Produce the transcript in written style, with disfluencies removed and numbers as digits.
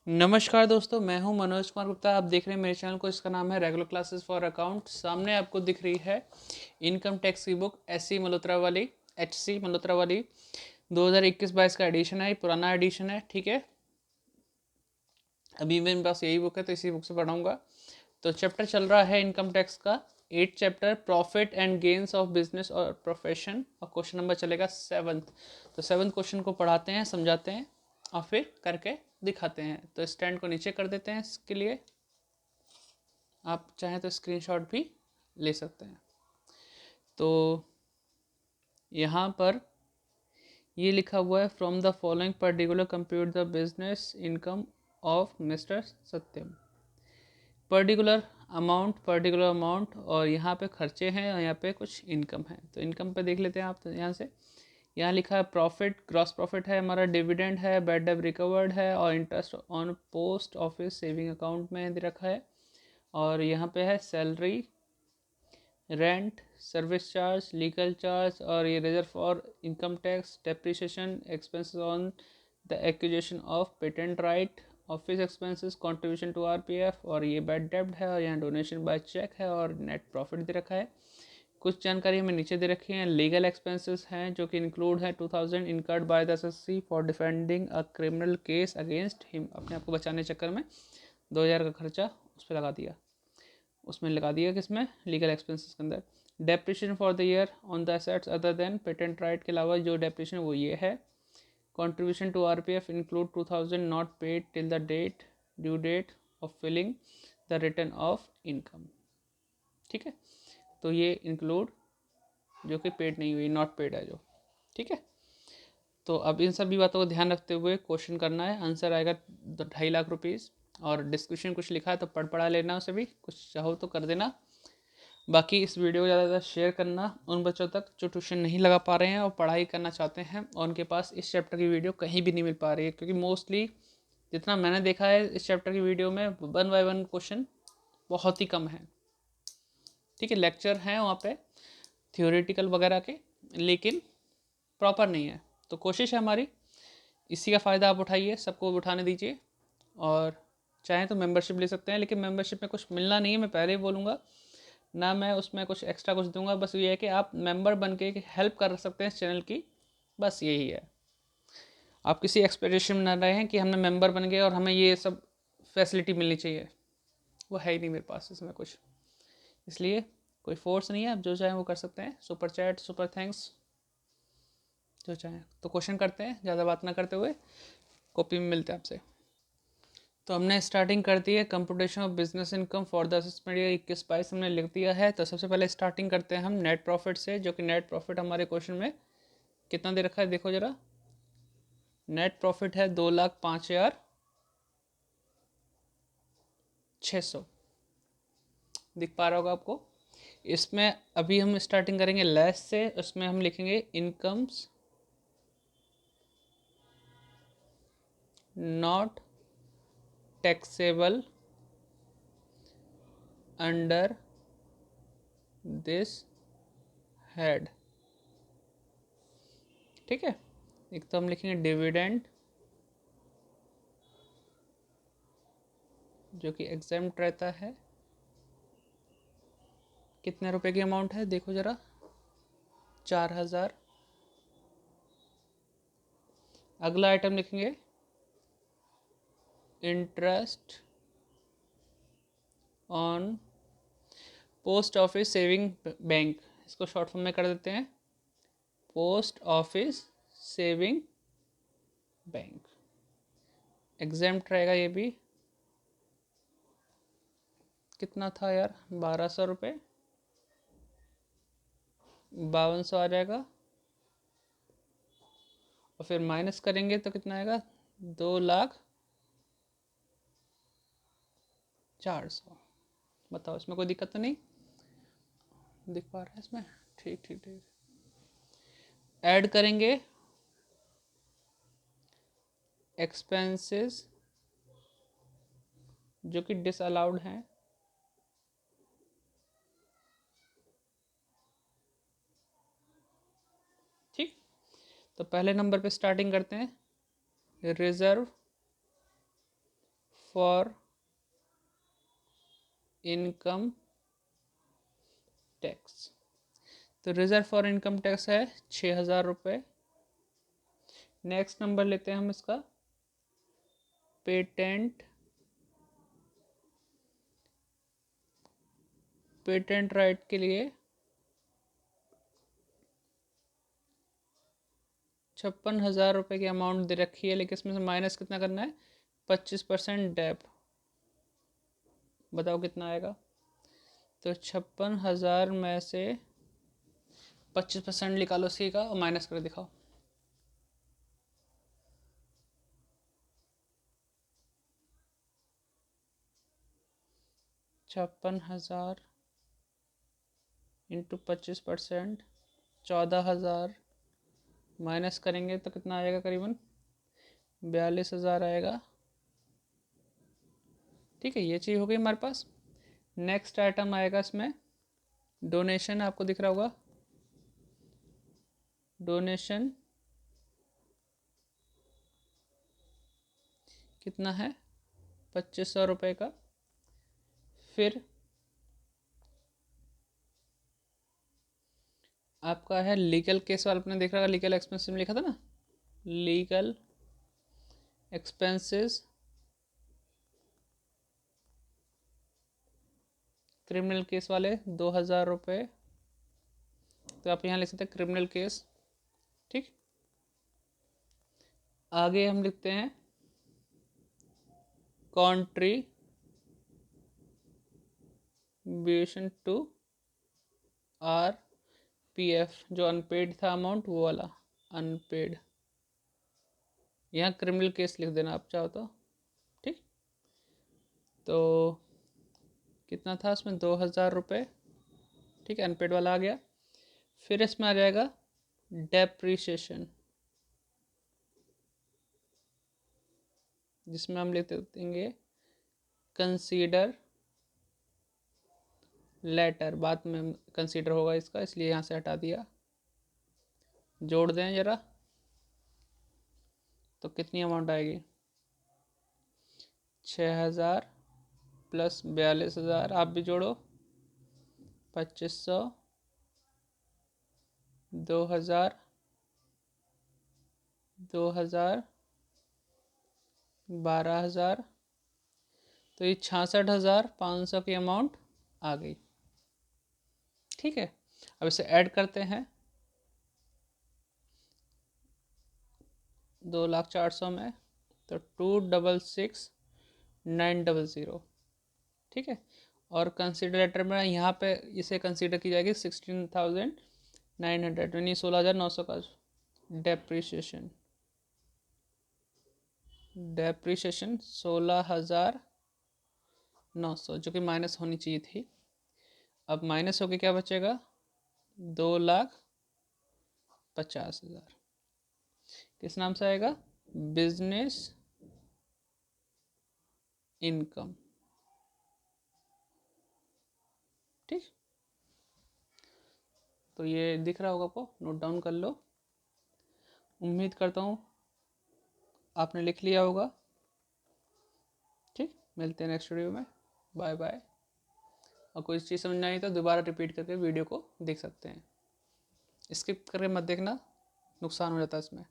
नमस्कार दोस्तों, मैं हूं मनोज कुमार गुप्ता। आप देख रहे हैं मेरे चैनल को। इसका नाम है रेगुलर क्लासेस फॉर अकाउंट। सामने आपको दिख रही है इनकम टैक्स की बुक एच सी मल्होत्रा वाली 2021-22 का एडिशन है। पुराना एडिशन है, ठीक है। अभी मेरे पास यही बुक है तो इसी बुक से पढ़ाऊँगा। तो चैप्टर चल रहा है इनकम टैक्स का 8 chapter, profit and gains of business और प्रोफेशन, और क्वेश्चन नंबर चलेगा 7th। तो 7th क्वेश्चन को पढ़ाते हैं, समझाते हैं और फिर करके दिखाते हैं। तो स्टैंड को नीचे कर देते हैं। इसके लिए आप चाहें तो स्क्रीनशॉट भी ले सकते हैं। तो यहाँ पर ये लिखा हुआ है, from the following particular compute the business income of mister Satyam. Particular amount, और यहाँ पे खर्चे हैं और यहाँ पे कुछ इनकम है। तो इनकम पे देख लेते हैं आप। तो यहाँ से यहाँ लिखा है प्रॉफिट, ग्रॉस प्रॉफिट है हमारा, डिविडेंड है, बैड डेब रिकवर्ड है, और interest on post office saving account में दे रखा है। और यहाँ पे है salary, rent, service charge, legal charge, और ये reserve for income tax, depreciation, expenses on the acquisition of patent right, office expenses, contribution to RPF, और ये बैड डेब्ट है, और यहाँ डोनेशन बाय चेक है, और नेट प्रॉफिट दे रखा है। कुछ जानकारी हमें नीचे दे रखी है। लीगल एक्सपेंसेस हैं जो कि इंक्लूड है 2000 incurred by the assessee for defending a criminal case against him. अपने आप को बचाने के चक्कर में 2000 का खर्चा उस पर लगा दिया, उसमें लगा दिया किसमें, लीगल एक्सपेंसेस के अंदर। Depreciation for the year on the assets other than patent right के अलावा जो डेप्रिसिएशन वो ये है। Contribution to RPF include 2000 not paid till the date due date of filing the return of income, ठीक है। तो ये इंक्लूड जो कि पेड नहीं हुई, नॉट पेड है जो, ठीक है। तो अब इन सभी बातों को ध्यान रखते हुए क्वेश्चन करना है। आंसर आएगा 2.5 लाख रुपीज़। और डिस्क्रिप्शन कुछ लिखा है तो पढ़ा लेना, उसे भी कुछ चाहो तो कर देना। बाकी इस वीडियो को ज़्यादा शेयर करना उन बच्चों तक जो ट्यूशन नहीं लगा पा रहे हैं और पढ़ाई करना चाहते हैं और उनके पास इस चैप्टर की वीडियो कहीं भी नहीं मिल पा रही है। क्योंकि मोस्टली जितना मैंने देखा है इस चैप्टर की वीडियो में 1 बाय 1 क्वेश्चन बहुत ही कम है, ठीक है। लेक्चर हैं वहाँ पे थियोरेटिकल वगैरह के, लेकिन प्रॉपर नहीं है। तो कोशिश है हमारी, इसी का फ़ायदा आप उठाइए, सबको उठाने दीजिए। और चाहें तो मेंबरशिप ले सकते हैं, लेकिन मेंबरशिप में कुछ मिलना नहीं है, मैं पहले ही बोलूँगा ना। मैं उसमें कुछ एक्स्ट्रा कुछ दूंगा, बस ये है कि आप मेंबर बन के हेल्प कर सकते हैं इस चैनल की, बस यही है। आप किसी एक्सपेक्टेशन में ना रहें कि हमने मेंबर बन गए और हमें ये सब फैसिलिटी मिलनी चाहिए, वो है ही नहीं मेरे पास इसमें कुछ। इसलिए कोई फोर्स नहीं है, आप जो चाहें वो कर सकते हैं। सुपर चैट, सुपर थैंक्स, जो चाहें। तो क्वेश्चन करते हैं ज़्यादा बात ना करते हुए, कॉपी में मिलते हैं आपसे। तो हमने स्टार्टिंग कर दी है, computation of business income for the assessment year 21-22 हमने लिख दिया है। तो सबसे पहले स्टार्टिंग करते हैं हम नेट प्रॉफिट से, जो कि नेट प्रॉफिट हमारे क्वेश्चन में कितना दे रखा है, देखो जरा। नेट प्रॉफिट है 2,05,600, दिख पा रहा होगा आपको। इसमें अभी हम स्टार्टिंग करेंगे लेस से, उसमें हम लिखेंगे incomes not taxable under this head, ठीक है। एक तो हम लिखेंगे डिविडेंड जो कि एग्जेम्प्ट रहता है। कितने रुपए की अमाउंट है देखो जरा, 4,000। अगला आइटम लिखेंगे interest on post office saving bank, इसको शॉर्ट फॉर्म में कर देते हैं post office saving bank. Exempt रहेगा ये भी। कितना था यार, 1,200 रुपये, 5,200 आ जाएगा। और फिर माइनस करेंगे तो कितना आएगा, 2,04,000। बताओ इसमें कोई दिक्कत तो नहीं दिख पा रहा है इसमें, ठीक ठीक ठीक। ऐड करेंगे एक्सपेंसेस जो कि डिसअलाउड हैं, ठीक। तो पहले नंबर पे स्टार्टिंग करते हैं, रिजर्व फॉर इनकम टैक्स, तो रिजर्व फॉर इनकम टैक्स है 6,000 रुपये। नेक्स्ट नंबर लेते हैं हम इसका पेटेंट राइट के लिए 56,000 रुपये की अमाउंट दे रखी है, लेकिन इसमें से माइनस कितना करना है, 25% डेप। बताओ कितना आएगा। तो 56,000 में से 25% निकालो सी का और माइनस कर दिखाओ। छप्पन हजार इंटू 25%, 14,000 माइनस करेंगे तो कितना आएगा, करीबन 42,000 आएगा। ठीक है, ये चीज़ हो गई हमारे पास। नेक्स्ट आइटम आएगा इसमें डोनेशन, आपको दिख रहा होगा डोनेशन कितना है, 2,500 रुपये का। फिर आपका है लीगल केस वाला, आपने देख रहा होगा लीगल एक्सपेंसेस में लिखा था ना, लीगल एक्सपेंसेस क्रिमिनल केस वाले 2,000 रुपये। तो आप यहाँ लिख सकते हैं क्रिमिनल केस। ठीक, आगे हम लिखते हैं कॉन्ट्रीब्यूशन टू RPF, जो अनपेड था अमाउंट वो वाला अनपेड। यहाँ क्रिमिनल केस लिख देना आप चाहो तो। ठीक, तो कितना था इसमें, 2,000 रुपये। ठीक है, अनपेड वाला आ गया। फिर इसमें आ जाएगा डेप्रीशिएशन, जिसमें हम लिख देंगे कंसीडर लेटर। बाद में कंसीडर होगा इसका, इसलिए यहाँ से हटा दिया। जोड़ दें ज़रा, तो कितनी अमाउंट आएगी, 6,000 प्लस 42,000, आप भी जोड़ो, 2,500, 2,000, 2,000, 12,000, तो ये 66,500 की अमाउंट आ गई। ठीक है, अब इसे ऐड करते हैं 2,04,000 में, तो 266,900। ठीक है, और कंसीडर लेटर में यहाँ पे इसे कंसीडर की जाएगी 16,900, यानी 16,900 का डेप्रीशिएशन 16,900, जो कि माइनस होनी चाहिए थी। अब माइनस होके क्या बचेगा, 2,50,000। किस नाम से आएगा, बिजनेस इनकम। ठीक, तो ये दिख रहा होगा आपको, नोट डाउन कर लो। उम्मीद करता हूँ आपने लिख लिया होगा। ठीक, मिलते हैं नेक्स्ट वीडियो में, बाय बाय। और कोई चीज़ समझ नहीं आई तो दोबारा रिपीट करके वीडियो को देख सकते हैं, स्किप करके मत देखना, नुकसान हो जाता है इसमें।